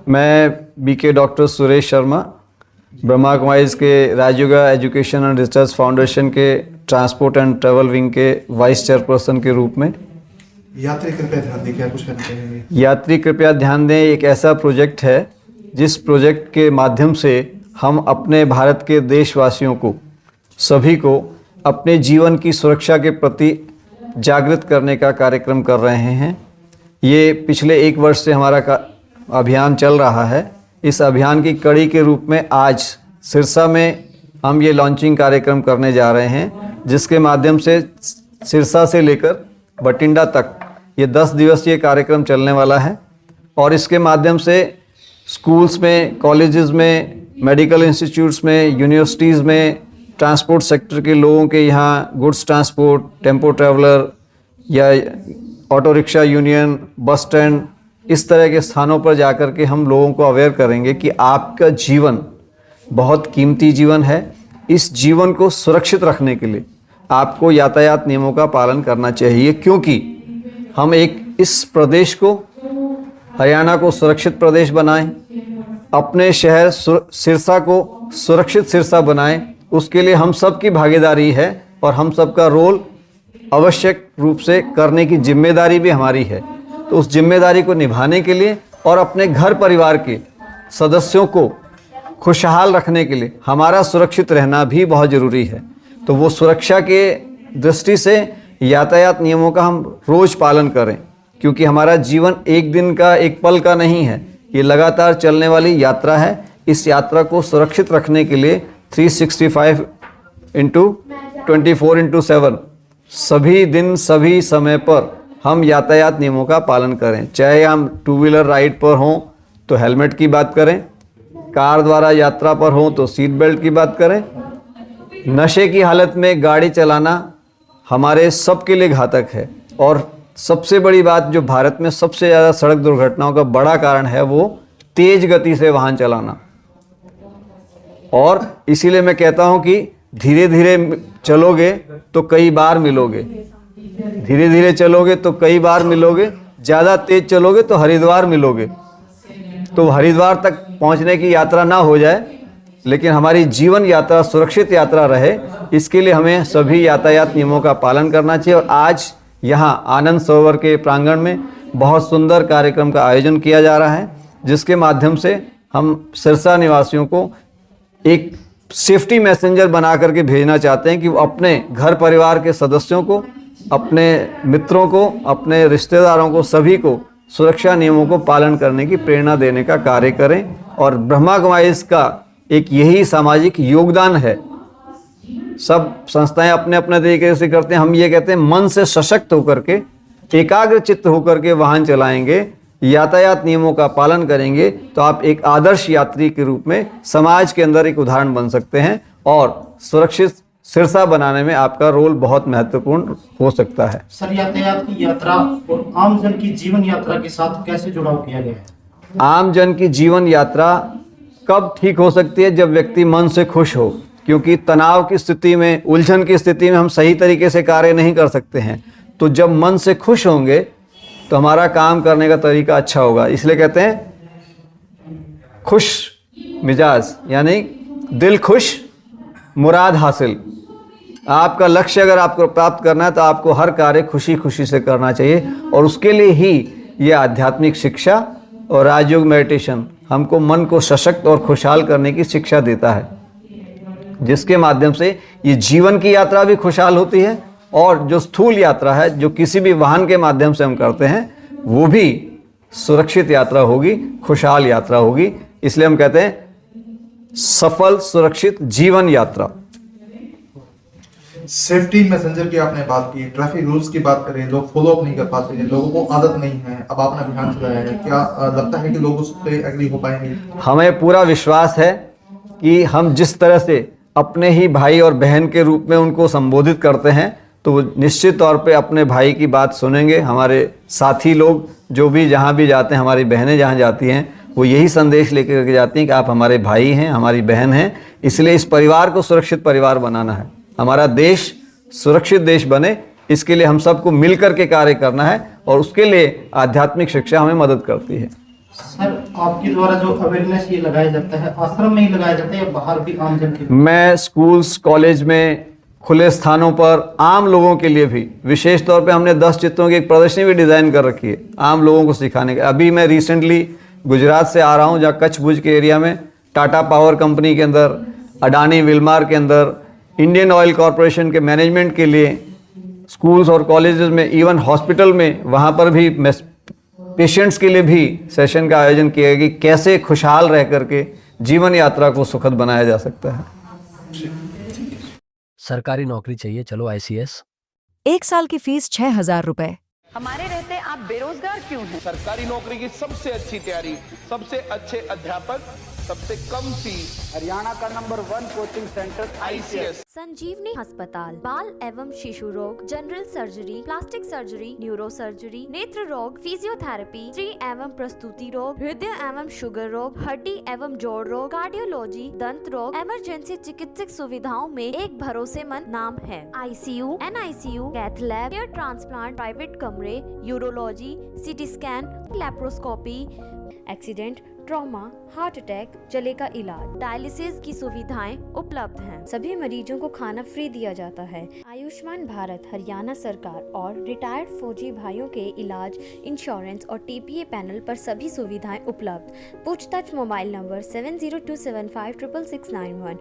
मैं BK doctor Suresh Sharma Brahma Kumaris के Rajyoga education and research foundation के ट्रांसपोर्ट एंड ट्रैवल विंग के वाइस चेयरपर्सन के रूप में। यात्री कृपया ध्यान दें, क्या कुछ कहना चाहेंगे? यात्री कृपया ध्यान दें, एक ऐसा प्रोजेक्ट है जिस प्रोजेक्ट के माध्यम से हम अपने भारत के देशवासियों को, सभी को अपने जीवन की सुरक्षा के प्रति जागृत करने का कार्यक्रम कर रहे हैं। ये पिछले 1 वर्ष से हमारा अभियान चल रहा है। इस अभियान की कड़ी के रूप में आज सिरसा में हम ये लॉन्चिंग कार्यक्रम करने जा रहे हैं, जिसके माध्यम से सिरसा से लेकर बठिंडा तक ये 10 दिवसीय कार्यक्रम चलने वाला है। और इसके माध्यम से स्कूल्स में, कॉलेजेस में, मेडिकल इंस्टीट्यूट्स में, यूनिवर्सिटीज़ में, ट्रांसपोर्ट सेक्टर के लोगों के यहाँ गुड्स ट्रांसपोर्ट, टेम्पो ट्रैवलर या auto rickshaw union, bus stand, इस तरह के स्थानों पर जाकर के हम लोगों को अवेयर करेंगे कि आपका जीवन बहुत कीमती जीवन है। इस जीवन को सुरक्षित रखने के लिए आपको यातायात नियमों का पालन करना चाहिए, क्योंकि हम इस प्रदेश को, हरियाणा को सुरक्षित प्रदेश बनाएं, अपने शहर सिरसा को सुरक्षित सिरसा बनाएं। उसके लिए हम सब की भागीदारी है और हम सब का रोल आवश्यक रूप से करने की जिम्मेदारी भी हमारी है। तो उस जिम्मेदारी को निभाने के लिए और अपने घर परिवार के सदस्यों को खुशहाल रखने के लिए हमारा सुरक्षित रहना भी बहुत ज़रूरी है। तो वो सुरक्षा के दृष्टि से यातायात नियमों का हम रोज़ पालन करें, क्योंकि हमारा जीवन एक दिन का, एक पल का नहीं है, ये लगातार चलने वाली यात्रा है। इस यात्रा को सुरक्षित रखने के लिए 365/24/7 सभी दिन, सभी समय पर हम यातायात नियमों का पालन करें। चाहे हम 2 व्हीलर राइड पर हों तो हेलमेट की बात करें, कार द्वारा यात्रा पर हों तो सीट बेल्ट की बात करें। नशे की हालत में गाड़ी चलाना हमारे सबके लिए घातक है। और सबसे बड़ी बात, जो भारत में सबसे ज़्यादा सड़क दुर्घटनाओं का बड़ा कारण है, वो तेज़ गति से वाहन चलाना। और इसीलिए मैं कहता हूँ कि धीरे धीरे चलोगे तो कई बार मिलोगे, धीरे धीरे चलोगे तो कई बार मिलोगे, ज़्यादा तेज़ चलोगे तो हरिद्वार मिलोगे। तो हरिद्वार तक पहुंचने की यात्रा ना हो जाए, लेकिन हमारी जीवन यात्रा सुरक्षित यात्रा रहे, इसके लिए हमें सभी यातायात नियमों का पालन करना चाहिए। और आज यहाँ आनंद सरोवर के प्रांगण में बहुत सुंदर कार्यक्रम का आयोजन किया जा रहा है, जिसके माध्यम से हम सिरसा निवासियों को एक सेफ्टी मैसेंजर बना करके भेजना चाहते हैं कि वो अपने घर परिवार के सदस्यों को, अपने मित्रों को, अपने रिश्तेदारों को, सभी को सुरक्षा नियमों को पालन करने की प्रेरणा देने का कार्य करें। और ब्रह्मा कुमारीज का एक यही सामाजिक योगदान है। सब संस्थाएं अपने अपने तरीके से करते हैं। हम ये कहते हैं, मन से सशक्त होकर के, एकाग्र चित्त होकर के वाहन चलाएंगे, यातायात नियमों का पालन करेंगे, तो आप एक आदर्श यात्री के रूप में समाज के अंदर एक उदाहरण बन सकते हैं और सुरक्षित सिरसा बनाने में आपका रोल बहुत महत्वपूर्ण हो सकता है। सर, यातायात की यात्रा और आम जन की जीवन यात्रा के साथ कैसे जुड़ाव किया गया है? आम जन की जीवन यात्रा कब ठीक हो सकती है? जब व्यक्ति मन से खुश हो, क्योंकि तनाव की स्थिति में, उलझन की स्थिति में हम सही तरीके से कार्य नहीं कर सकते हैं। तो जब मन से खुश होंगे तो हमारा काम करने का तरीका अच्छा होगा। इसलिए कहते हैं खुश मिजाज, यानी दिल खुश मुराद हासिल। आपका लक्ष्य अगर आपको प्राप्त करना है तो आपको हर कार्य खुशी खुशी से करना चाहिए। और उसके लिए ही ये आध्यात्मिक शिक्षा और राजयोग मेडिटेशन हमको मन को सशक्त और खुशहाल करने की शिक्षा देता है, जिसके माध्यम से ये जीवन की यात्रा भी खुशहाल होती है। और जो स्थूल यात्रा है, जो किसी भी वाहन के माध्यम से हम करते हैं, वो भी सुरक्षित यात्रा होगी, खुशहाल यात्रा होगी। इसलिए हम कहते हैं सफल सुरक्षित जीवन यात्रा। सेफ्टी मैसेंजर की आपने बात की, ट्रैफिक रूल्स की बात करें, लोग फॉलो अप नहीं कर पाते हैं, लोगों को आदत नहीं है। अब आपने अभियान चलाया है, क्या लगता है कि लोग उस पर एग्री हो पाएंगे? हमें पूरा विश्वास है कि हम जिस तरह से अपने ही भाई और बहन के रूप में उनको संबोधित करते हैं, तो वो निश्चित तौर पे अपने भाई की बात सुनेंगे। हमारे साथी लोग जो भी जहाँ भी जाते हैं, हमारी बहनें जहाँ जाती हैं, वो यही संदेश लेकर के जाती हैं कि आप हमारे भाई हैं, हमारी बहन हैं। इसलिए इस परिवार को सुरक्षित परिवार बनाना है, हमारा देश सुरक्षित देश बने, इसके लिए हम सबको मिलकर के कार्य करना है और उसके लिए आध्यात्मिक शिक्षा हमें मदद करती है। सर आपके द्वारा जो अवेयरनेस ये लगाया जाता है आश्रम में ही लगाया जाता है या बाहर भी आमजन के लिए? मैं स्कूल्स कॉलेज में खुले स्थानों पर आम लोगों के लिए भी विशेष तौर पे हमने 10 चित्रों की एक प्रदर्शनी भी डिज़ाइन कर रखी है आम लोगों को सिखाने के। अभी मैं रिसेंटली गुजरात से आ रहा हूँ, जहाँ कच्छ भुज के एरिया में टाटा पावर कंपनी के अंदर, अडानी विलमार के अंदर, इंडियन ऑयल कॉरपोरेशन के मैनेजमेंट के लिए स्कूल्स और कॉलेजेस में, इवन हॉस्पिटल में, वहाँ पर भी पेशेंट्स के लिए भी सेशन का आयोजन किया गया कि कैसे खुशहाल रह करके जीवन यात्रा को सुखद बनाया जा सकता है। सरकारी नौकरी चाहिए, चलो आईसीएस। 1 साल की फीस 6,000 रुपए। हमारे रहते आप बेरोजगार क्यों हैं? सरकारी नौकरी की सबसे अच्छी तैयारी, सबसे अच्छे अध्यापक, सबसे कम फीस, हरियाणा का नंबर 1 कोचिंग सेंटर आईसीएस। संजीवनी अस्पताल बाल एवं शिशु रोग, general surgery, plastic surgery, neuro surgery, नेत्र रोग, फिजियोथेरेपी, स्त्री एवं प्रस्तुति रोग, हृदय एवं शुगर रोग, हड्डी एवं जोड़ रोग, कार्डियोलॉजी, दंत रोग, इमरजेंसी चिकित्सक सुविधाओं में एक भरोसेमंद नाम है। ICU, NICU, cath lab, hair transplant, private कमरे, urology, CT scan, laparoscopy, accident, trauma, heart attack, जले का इलाज, डायलिसिस की सुविधाएं उपलब्ध हैं। सभी मरीजों को खाना फ्री दिया जाता है। आयुष्मान भारत हरियाणा सरकार और रिटायर्ड फौजी भाइयों के इलाज, इंश्योरेंस और टीपीए पैनल पर सभी सुविधाएं उपलब्ध। पूछताछ मोबाइल नंबर 7027566691